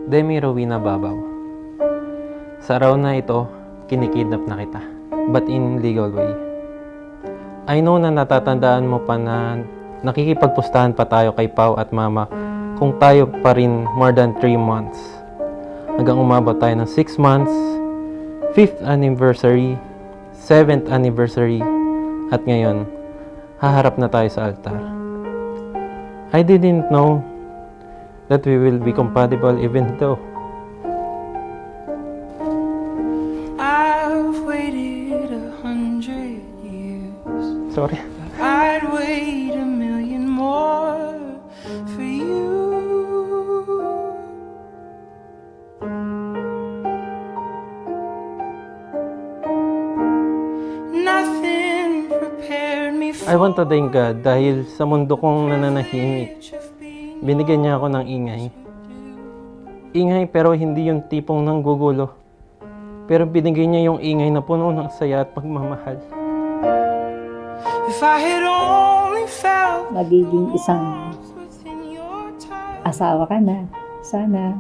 Demi Rowena Babaw. Sa araw na ito, kinikidnap na kita, but in legal way. I know na natatandaan mo pa na nakikipagpustahan pa tayo kay Pao at Mama kung tayo pa rin more than 3 months. Hanggang umabot tayo ng 6 months, 5th anniversary, 7th anniversary, at ngayon, haharap na tayo sa altar. I didn't know that we will be compatible even though I've waited 100 years. sorry. I'd wait 1,000,000 more for you. Nothing prepared me for I want to thank God dahil sa mundo kong nananahimik, binigyan niya ako ng ingay. Ingay pero hindi yung tipong nanggugulo. Pero binigyan niya yung ingay na puno ng saya at pagmamahal. if I had only felt Magiging isang within your touch. asawa ka na. Sana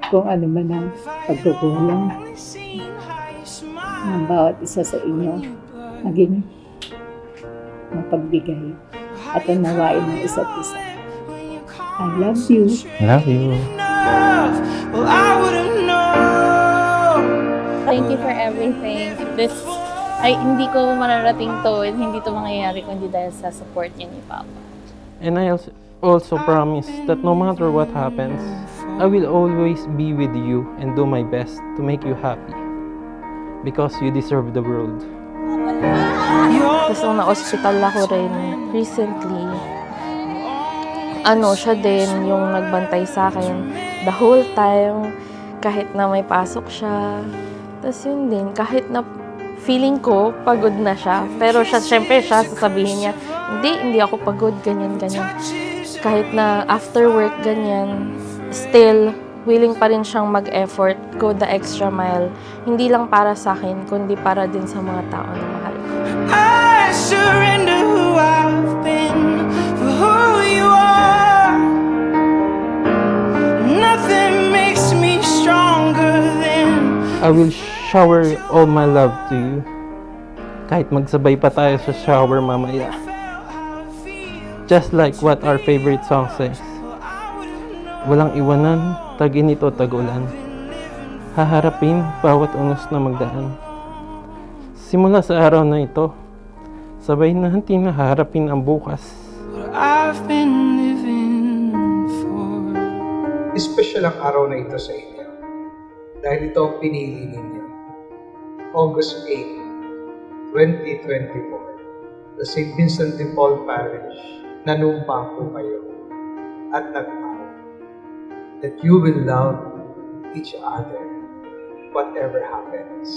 kung ano man ang pagkukulang Only seen how you smile ng bawat isa sa inyo, maging mapagbigay at unawain ng isa't isa. when you call I love you. Love you. enough. Well, I would've known. Thank you for everything. This ay hindi ko mararating to and hindi to mangyayari kundi dahil sa support niya ni Papa. And I also promise that no matter what happens, I will always be with you and do my best to make you happy. Because you deserve the world. Tapos nung na-hospital ako rin recently, siya din yung nagbantay sa akin the whole time, kahit na may pasok siya. Tapos yun din, kahit na feeling ko pagod na siya, pero syempre siya sasabihin niya, hindi ako pagod, ganyan. Kahit na after work, ganyan, still, willing pa rin siyang mag-effort, go the extra mile. Hindi lang para sa akin, kundi para din sa mga tao na mahal ko. I surrender who I've been for who you are. Nothing makes me stronger than I will shower all my love to you. Kahit magsabay pa tayo sa shower mamaya. Just like what our favorite song says. Walang iwanan, tag-init o tag-ulan. Haharapin bawat unos na magdaan. Simula sa araw na ito, sabay natin na haharapin ang bukas. what I've been living for. Espesyal ang araw na ito sa inyo dahil ito ang pinili ninyo. August 8, 2024, the St. Vincent de Paul Parish, nanumpa po kayo at nagpaw that you will love each other whatever happens.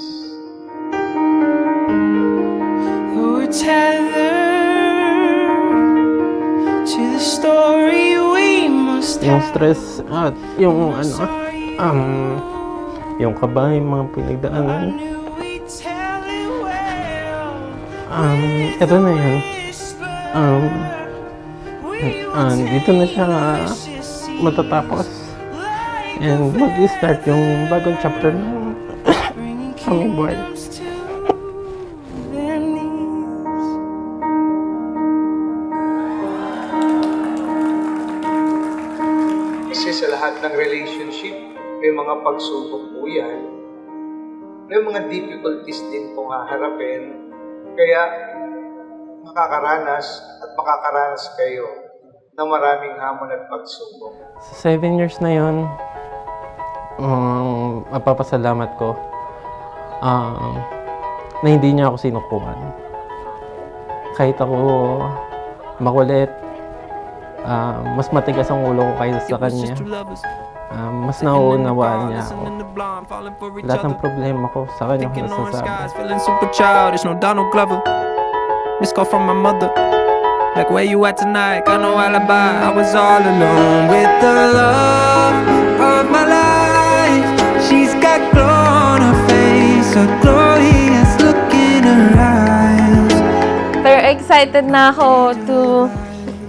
We're tethered to the story we must Yung have. stress at yung yung kaba, yung mga pinagdaanan. Knew we'd tell it well. Ito na yan. Dito na siya matatapos. And mag-start yung bagong chapter ng aming buhay. Their knees. Kasi sa lahat ng relationship, may mga pagsubok po yan. May mga difficulties din pong haharapin. Kaya makakaranas kayo ng maraming hamon at pagsubok. Sa 7 years na yun, mapapasalamat ko na hindi niya ako sinukuhan. Kahit ako makulit, mas matigas ang ulo ko kaysa sa kanya. Mas nauunawaan niya ako. Lahat ng problema ko sa kanya ko nasasabi. Feeling super childish, no Donald Glover. Missed call from my mother. Like, where you at tonight? Got no alibi. I was all alone with the love of my life. She's got glow on her face, a glorious look in her eyes. Pero excited na ako to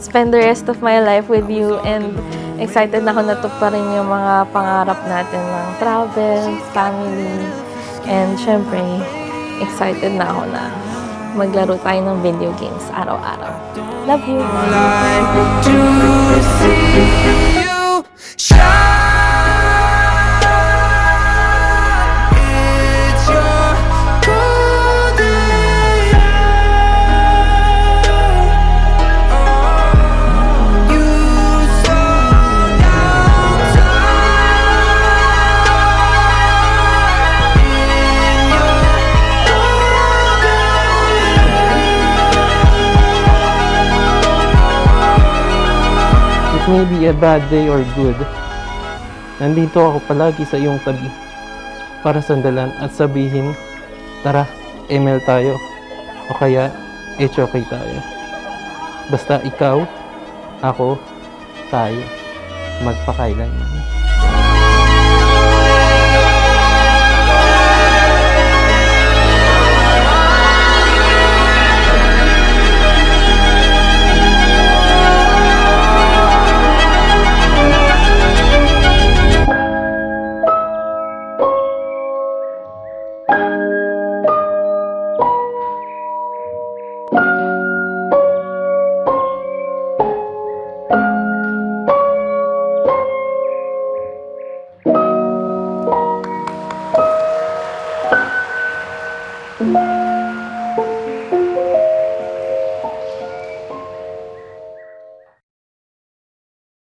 spend the rest of my life with you and excited na ako na rin yung mga pangarap natin ng travel, family, and syempre, excited na ako na maglaro tayo ng video games araw-araw. Love you! Like to see you shine. It's your golden hour. You slow down time in your It may be a bad day or good. Nandito ako palagi sa iyong tabi para sandalan at sabihin, tara, ML tayo. O kaya, HOK tayo. Basta ikaw, ako, tayo. Magpakailanman.